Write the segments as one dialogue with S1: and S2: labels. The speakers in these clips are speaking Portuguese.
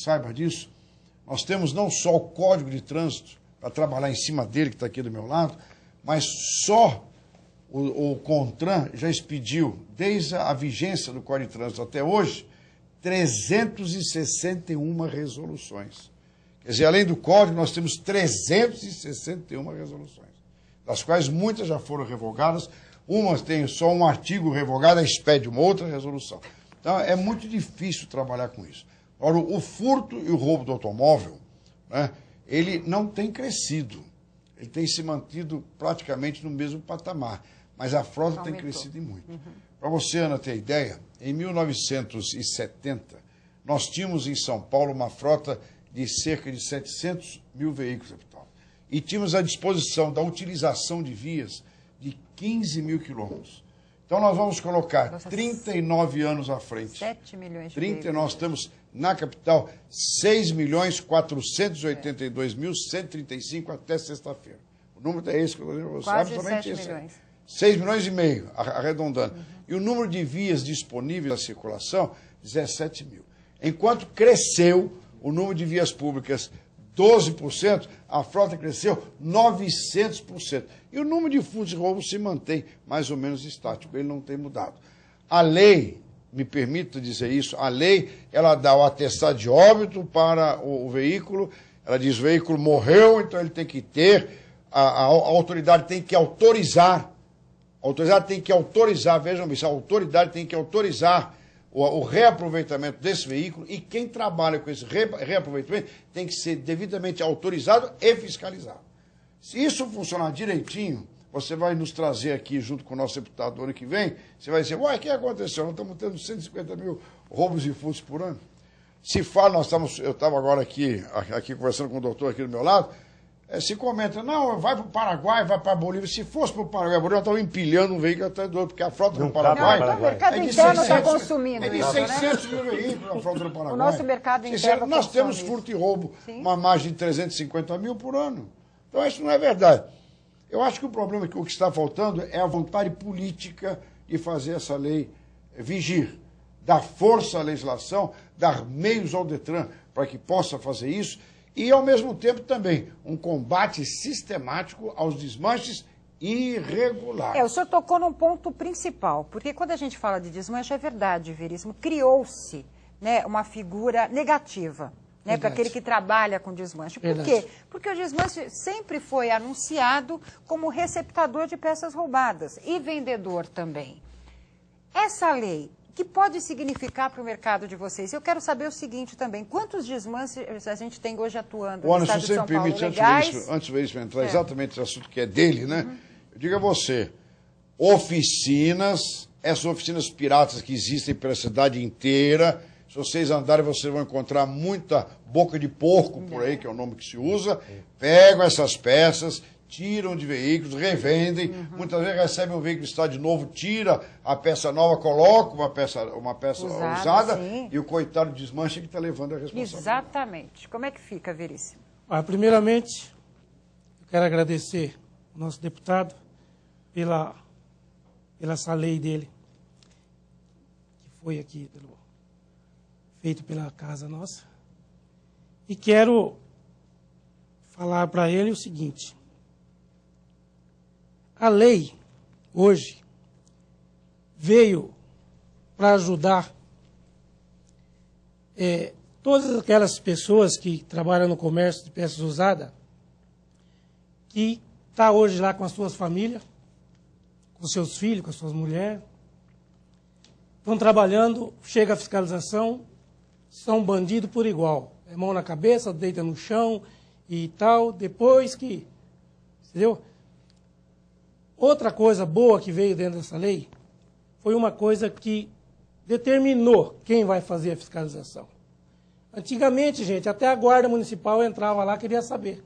S1: saiba disso, nós temos não só o Código de Trânsito, para trabalhar em cima dele, que está aqui do meu lado, mas só o CONTRAN já expediu, desde a vigência do Código de Trânsito até hoje, 361 resoluções. Quer dizer, além do Código, nós temos 361 resoluções, das quais muitas já foram revogadas, umas têm só um artigo revogado, expede uma outra resolução. Então, é muito difícil trabalhar com isso. Agora, o furto e o roubo do automóvel, né, ele não tem crescido. Ele tem se mantido praticamente no mesmo patamar. Mas a frota tem crescido e muito. Para você, Ana, ter ideia, em 1970, nós tínhamos em São Paulo uma frota de cerca de 700 mil veículos, deputado. E tínhamos à disposição da utilização de vias de 15 mil quilômetros. Então, nós vamos colocar 39 anos à frente.
S2: 7 milhões de
S1: 30,
S2: veículos.
S1: nós temos, na capital, 6.482.135 até sexta-feira. O número é esse que eu estou dizendo para você.
S2: Quase
S1: Absolutamente
S2: 7
S1: esse.
S2: milhões.
S1: 6 milhões e meio, arredondando. E o número de vias disponíveis à circulação, 17 mil. Enquanto cresceu o número de vias públicas 12%, a frota cresceu 900%. E o número de furtos e roubos se mantém mais ou menos estático, ele não tem mudado. A lei, me permita dizer isso, a lei, ela dá o atestado de óbito para o veículo, ela diz o veículo morreu, então ele tem que ter, a autoridade tem que autorizar, vejam bem, a autoridade tem que autorizar o reaproveitamento desse veículo e quem trabalha com esse reaproveitamento tem que ser devidamente autorizado e fiscalizado. Se isso funcionar direitinho, você vai nos trazer aqui, junto com o nosso deputado ano que vem, você vai dizer, uai, o que aconteceu? Nós estamos tendo 150 mil roubos e furtos por ano. Se fala, eu estava agora aqui conversando com o doutor aqui do meu lado, se comenta, não, vai para o Paraguai, vai para a Bolívia. Se fosse para o Paraguai, a Bolívia estava empilhando um veículo atrás do outro, porque a frota do Paraguai...
S2: Não, o mercado interno está consumindo
S1: isso. É de 600 mil veículos a frota do Paraguai.
S2: O nosso mercado interno
S1: nós temos furto e roubo, uma margem de 350 mil por ano. Então, isso não é verdade. Eu acho que o problema, o que está faltando, é a vontade política de fazer essa lei vigir, dar força à legislação, dar meios ao Detran para que possa fazer isso, e, ao mesmo tempo, também um combate sistemático aos desmanches irregulares.
S2: O senhor tocou num ponto principal, porque quando a gente fala de desmanche, é verdade, Veríssimo, criou-se, né, uma figura negativa, né, para aquele que trabalha com desmanche. Por quê? Porque o desmanche sempre foi anunciado como receptador de peças roubadas e vendedor também. Essa lei, que pode significar para o mercado de vocês? Eu quero saber o seguinte também, quantos desmanches a gente tem hoje atuando no estado de São Paulo?
S1: Antes do Veríssimo entrar exatamente esse assunto que é dele, né? Eu digo a você, essas oficinas piratas que existem pela cidade inteira, se vocês andarem, vocês vão encontrar muita boca de porco por aí, que é o nome que se usa, pegam essas peças, tiram de veículos, revendem, muitas vezes recebem um veículo estado de novo, tira a peça nova, coloca uma peça usada e o coitado desmancha que está levando a responsabilidade.
S2: Exatamente. Como é que fica, Veríssimo?
S3: Primeiramente, eu quero agradecer ao nosso deputado pela essa lei dele, que foi aqui feito pela casa nossa. E quero falar para ele o seguinte: a lei, hoje, veio para ajudar todas aquelas pessoas que trabalham no comércio de peças usadas, que estão hoje lá com as suas famílias, com seus filhos, com as suas mulheres, estão trabalhando, chega a fiscalização, são bandidos por igual. É mão na cabeça, deita no chão e tal, depois que... Entendeu? Outra coisa boa que veio dentro dessa lei foi uma coisa que determinou quem vai fazer a fiscalização. Antigamente, gente, até a guarda municipal entrava lá, queria saber.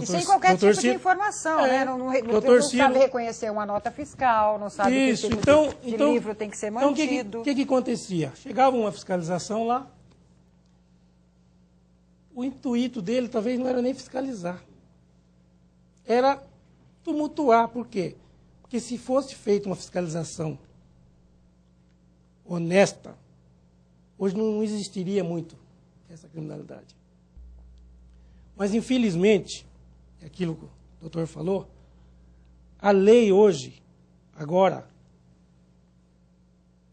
S2: E sem qualquer tipo de informação, né? Não sabe reconhecer uma nota fiscal, não sabe que tipo de livro tem que ser mantido.
S3: Então, o que acontecia? Chegava uma fiscalização lá, o intuito dele talvez não era nem fiscalizar. Era tumultuar. Por quê? Porque se fosse feita uma fiscalização honesta, hoje não existiria muito essa criminalidade. Mas, infelizmente, é aquilo que o doutor falou, a lei hoje, agora,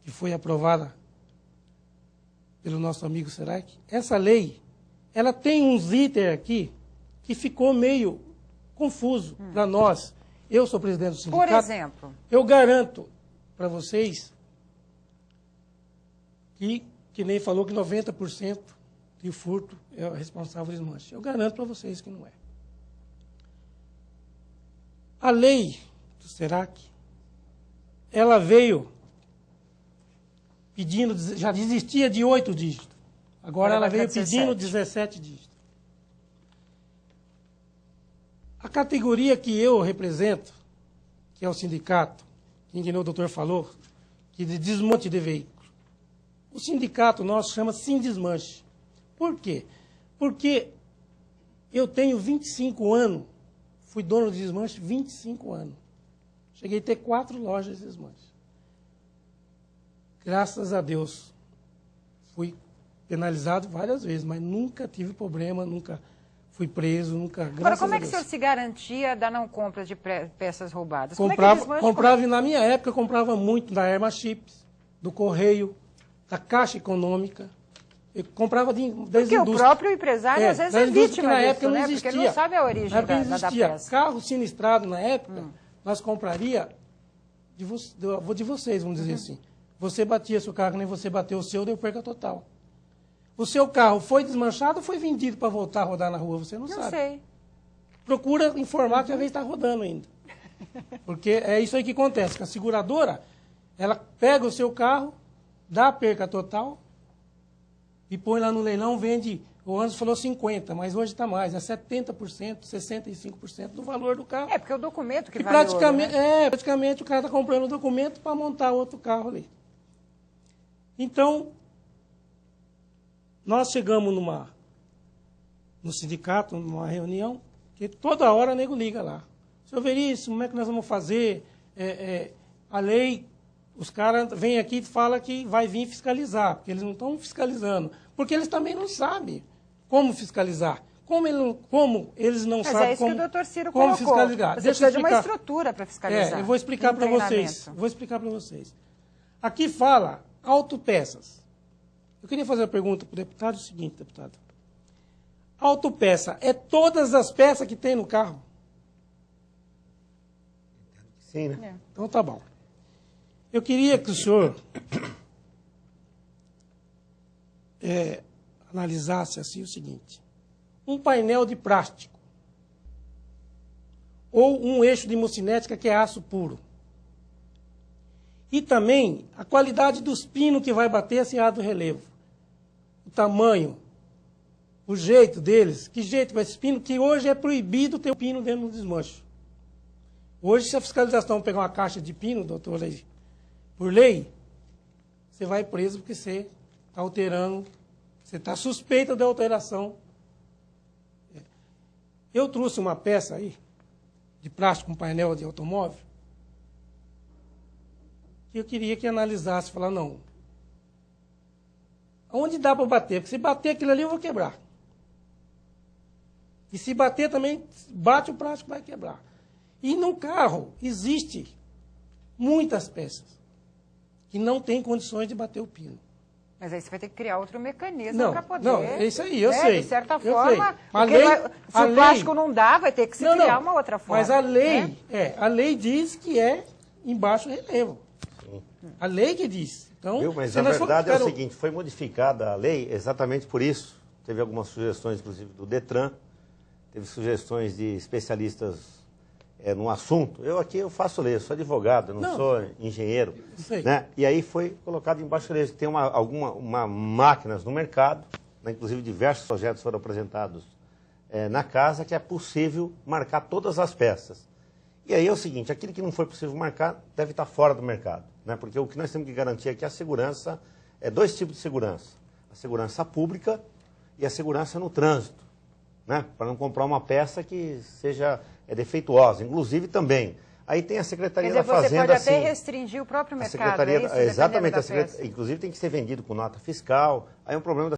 S3: que foi aprovada pelo nosso amigo Serac, essa lei, ela tem uns itens aqui que ficou meio confuso para nós. Eu sou presidente do sindicato.
S2: Por exemplo?
S3: Eu garanto para vocês que nem falou que 90% de furto é o responsável do desmanche. Eu garanto para vocês que não é. A lei do Serac, ela veio pedindo, já existia de 8 dígitos. Agora ela veio pedindo 17 dígitos. A categoria que eu represento, que é o sindicato, que o doutor falou, que de desmonte de veículo. O sindicato nosso chama Sindesmanche. Por quê? Porque eu tenho 25 anos, fui dono de desmanche 25 anos. Cheguei a ter 4 lojas de desmanche. Graças a Deus, fui penalizado várias vezes, mas nunca tive problema, nunca fui preso, nunca...
S2: Agora, como é que o senhor se garantia da não compra de peças roubadas?
S3: Comprava, na minha época, eu comprava muito da Erma Chips, do Correio, da Caixa Econômica. Eu comprava das indústrias.
S2: Porque o próprio empresário, às vezes, é vítima
S3: na
S2: disso,
S3: época não existia.
S2: Porque ele não sabe a origem da peça.
S3: Carro sinistrado, na época, nós compraria de vocês, vamos dizer assim. Você batia seu carro, nem você bateu o seu, deu perca total. O seu carro foi desmanchado ou foi vendido para voltar a rodar na rua? Você não sabe.
S2: Não sei.
S3: Procura informar que às vezes está rodando ainda. Porque é isso aí que acontece. Que a seguradora, ela pega o seu carro, dá a perca total e põe lá no leilão, vende. O Anderson falou 50%, mas hoje está mais. É 70%, 65% do valor do carro.
S2: É, porque o documento que
S3: e
S2: vale
S3: praticamente,
S2: ouro, né?
S3: praticamente o cara está comprando o documento para montar outro carro ali. Então, nós chegamos no sindicato, numa reunião, que toda hora o nego liga lá. Senhor Veríssimo, como é que nós vamos fazer? A lei, os caras vêm aqui e falam que vai vir fiscalizar, porque eles não estão fiscalizando. Porque eles também não sabem como fiscalizar. Como eles não sabem como... Mas
S2: é isso que o doutor Ciro colocou.
S3: Fiscalizar.
S2: Você precisa de uma estrutura para fiscalizar.
S3: Eu vou explicar para vocês. Vou explicar para vocês. Aqui fala autopeças. Eu queria fazer uma pergunta para o deputado, o seguinte, deputado. Autopeça é todas as peças que tem no carro?
S4: Sim, né?
S2: É.
S3: Então tá bom. Eu queria que o senhor analisasse assim o seguinte. Um painel de plástico ou um eixo de hemocinética que é aço puro. E também a qualidade dos pinos que vai bater esse ar do relevo. O tamanho, o jeito deles, que jeito vai esse pino, que hoje é proibido ter o pino dentro do desmanche. Hoje, se a fiscalização pegar uma caixa de pino, doutor, por lei, você vai preso porque você está alterando, você está suspeito da alteração. Eu trouxe uma peça aí, de plástico, um painel de automóvel, que eu queria que analisasse, falar, não, onde dá para bater? Porque se bater aquilo ali, eu vou quebrar. E se bater também, bate o plástico, vai quebrar. E no carro, existe muitas peças que não têm condições de bater o pino.
S2: Mas aí você vai ter que criar outro mecanismo para poder...
S3: Não, é isso aí, eu sei.
S2: De certa
S3: eu
S2: forma,
S3: sei.
S2: Se o plástico não dá, vai ter que se criar uma outra forma.
S3: Mas a lei, a lei diz que é embaixo relevo. A lei que diz. Então,
S4: mas a verdade é o seguinte, foi modificada a lei exatamente por isso. Teve algumas sugestões, inclusive, do Detran, teve sugestões de especialistas no assunto. Eu faço lei, eu sou advogado, não sou engenheiro. Né? E aí foi colocado embaixo da lei que tem uma máquinas no mercado, né? Inclusive diversos projetos foram apresentados na casa, que é possível marcar todas as peças. E aí é o seguinte, aquilo que não foi possível marcar deve estar fora do mercado. Né? Porque o que nós temos que garantir aqui é a segurança, dois tipos de segurança. A segurança pública e a segurança no trânsito. Né? Para não comprar uma peça que seja defeituosa. Inclusive também Aí tem a Secretaria
S2: Quer dizer,
S4: da Fazenda,
S2: você pode até
S4: assim,
S2: restringir o próprio
S4: a
S2: mercado,
S4: Secretaria,
S2: é isso? Dependendo
S4: exatamente,
S2: da peça.
S4: inclusive tem que ser vendido com nota fiscal, aí é um problema da